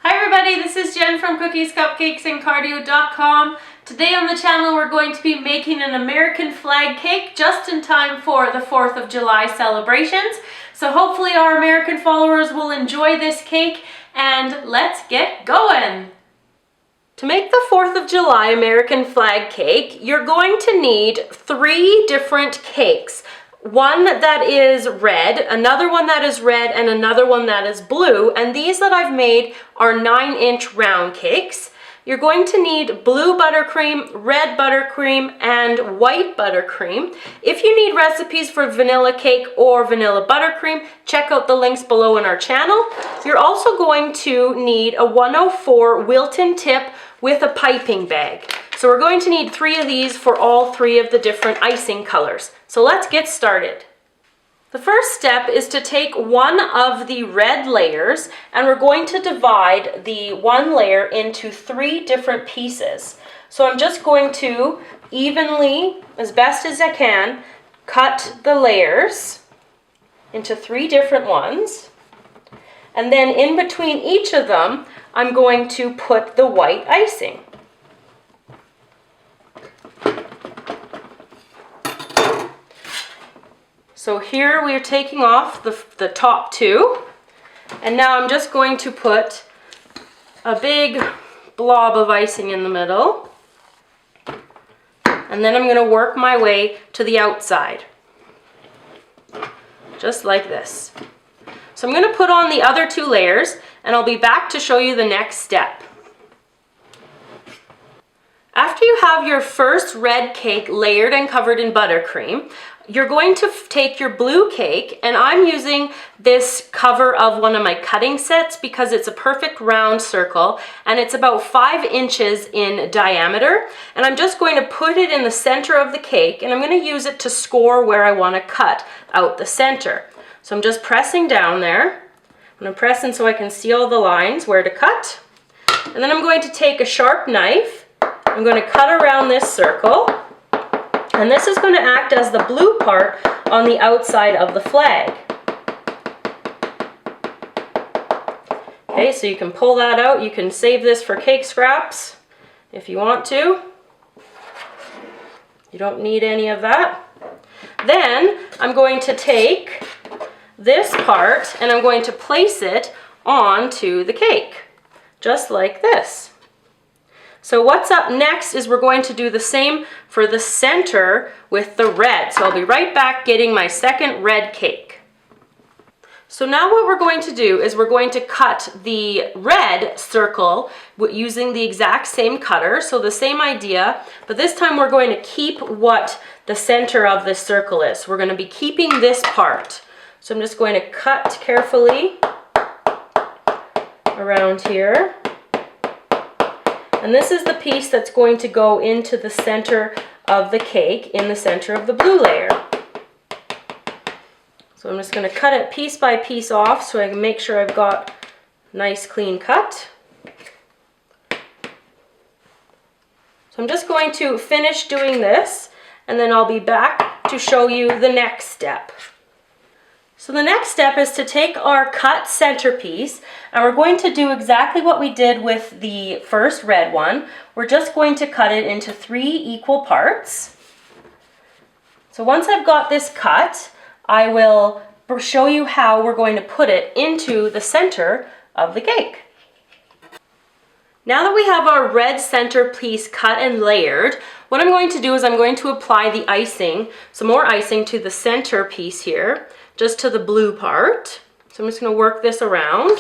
Hi everybody, this is Jen from Cookies, Cupcakes, and Cardio.com. Today on the channel we're going to be making an American flag cake just in time for the 4th of July celebrations. So hopefully our American followers will enjoy this cake, and let's get going! To make the 4th of July American flag cake, you're going to need 3 different cakes. One that is red, another one that is red, and another one that is blue. And these that I've made are 9-inch round cakes. You're going to need blue buttercream, red buttercream, and white buttercream. If you need recipes for vanilla cake or vanilla buttercream, check out the links below in our channel. You're also going to need a 104 Wilton tip with a piping bag. So we're going to need 3 of these for all 3 of the different icing colors. So let's get started. The first step is to take one of the red layers, and we're going to divide the one layer into 3 different pieces. So I'm just going to evenly, as best as I can, cut the layers into 3 different ones. And then in between each of them, I'm going to put the white icing. So here we are taking off the top 2, and now I'm just going to put a big blob of icing in the middle, and then I'm going to work my way to the outside, just like this. So I'm going to put on the other 2 layers, and I'll be back to show you the next step. After you have your first red cake layered and covered in buttercream, you're going to take your blue cake, and I'm using this cover of one of my cutting sets because it's a perfect round circle and it's about 5 inches in diameter, and I'm just going to put it in the center of the cake, and I'm going to use it to score where I want to cut out the center. So I'm just pressing down there, and I'm pressing so I can see all the lines where to cut, and then I'm going to take a sharp knife. I'm going to cut around this circle, and this is going to act as the blue part on the outside of the flag. Okay, so you can pull that out. You can save this for cake scraps if you want to. You don't need any of that. Then I'm going to take this part and I'm going to place it onto the cake, just like this. So what's up next is we're going to do the same for the center with the red. So I'll be right back getting my second red cake. So now what we're going to do is we're going to cut the red circle using the exact same cutter. So the same idea, but this time we're going to keep what the center of this circle is. So we're going to be keeping this part. So I'm just going to cut carefully around here. And this is the piece that's going to go into the center of the cake, in the center of the blue layer. So I'm just going to cut it piece by piece off so I can make sure I've got a nice clean cut. So I'm just going to finish doing this, and then I'll be back to show you the next step. So the next step is to take our cut centerpiece, and we're going to do exactly what we did with the first red one. We're just going to cut it into 3 equal parts. So once I've got this cut, I will show you how we're going to put it into the center of the cake. Now that we have our red centerpiece cut and layered, what I'm going to do is I'm going to apply the icing, some more icing to the center piece here, just to the blue part. So I'm just going to work this around.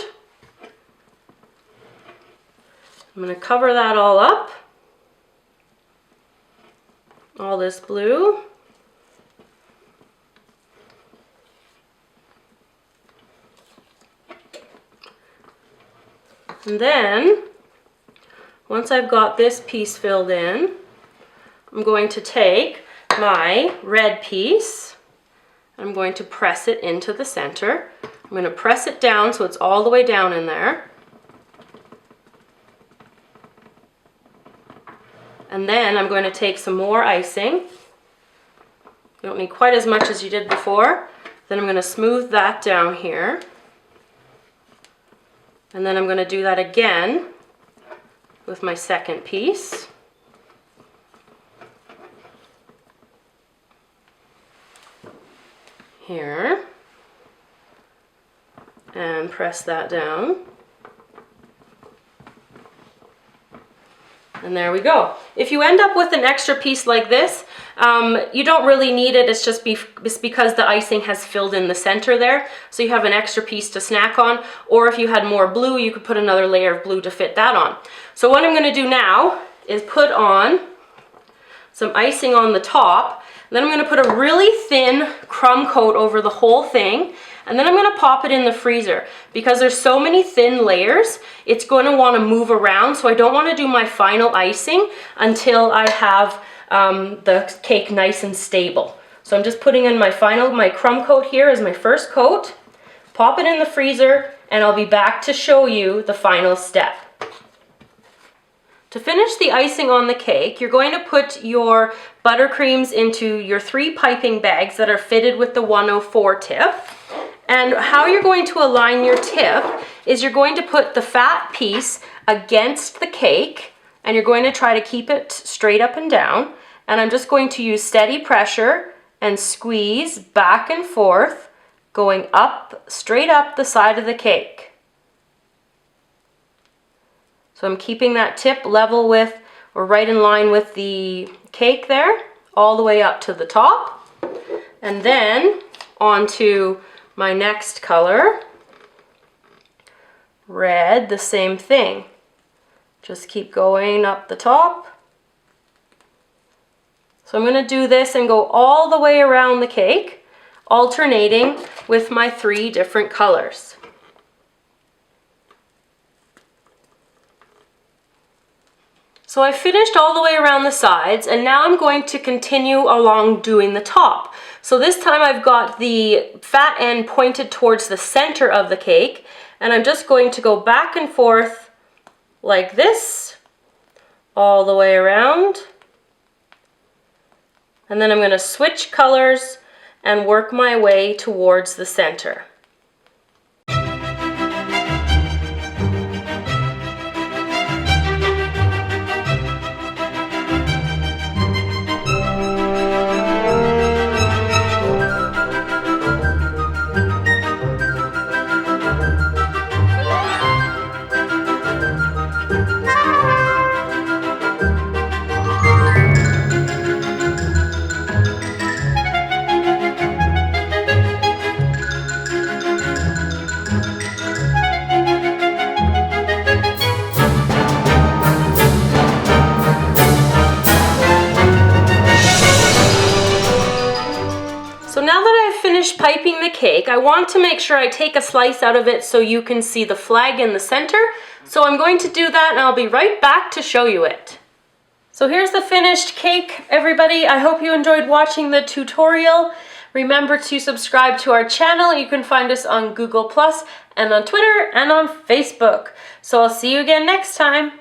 I'm going to cover that all up, all this blue. And then, once I've got this piece filled in, I'm going to take my red piece, I'm going to press it into the center. I'm going to press it down so it's all the way down in there. And then I'm going to take some more icing. You don't need quite as much as you did before. Then I'm going to smooth that down here. And then I'm going to do that again with my second piece. Here. And press that down. And there we go. If you end up with an extra piece like this, you don't really need it. It's just because the icing has filled in the center there. So you have an extra piece to snack on. Or if you had more blue, you could put another layer of blue to fit that on. So what I'm going to do now is put on some icing on the top. Then I'm going to put a really thin crumb coat over the whole thing. And then I'm going to pop it in the freezer. Because there's so many thin layers, it's going to want to move around. So I don't want to do my final icing until I have the cake nice and stable. So I'm just putting in my crumb coat here as my first coat. Pop it in the freezer, and I'll be back to show you the final step. To finish the icing on the cake, you're going to put your buttercreams into your 3 piping bags that are fitted with the 104 tip. And how you're going to align your tip is you're going to put the fat piece against the cake, and you're going to try to keep it straight up and down. And I'm just going to use steady pressure and squeeze back and forth, going up, straight up the side of the cake. So I'm keeping that tip level with, or right in line with the cake there, all the way up to the top. And then onto my next color, red, the same thing. Just keep going up the top. So I'm going to do this and go all the way around the cake, alternating with my 3 different colors. So I finished all the way around the sides, and now I'm going to continue along doing the top. So this time I've got the fat end pointed towards the center of the cake, and I'm just going to go back and forth like this, all the way around. And then I'm going to switch colors and work my way towards the center. So now that I've finished piping the cake, I want to make sure I take a slice out of it so you can see the flag in the center. So I'm going to do that, and I'll be right back to show you it. So here's the finished cake, everybody. I hope you enjoyed watching the tutorial. Remember to subscribe to our channel. You can find us on Google+ and on Twitter and on Facebook. So I'll see you again next time.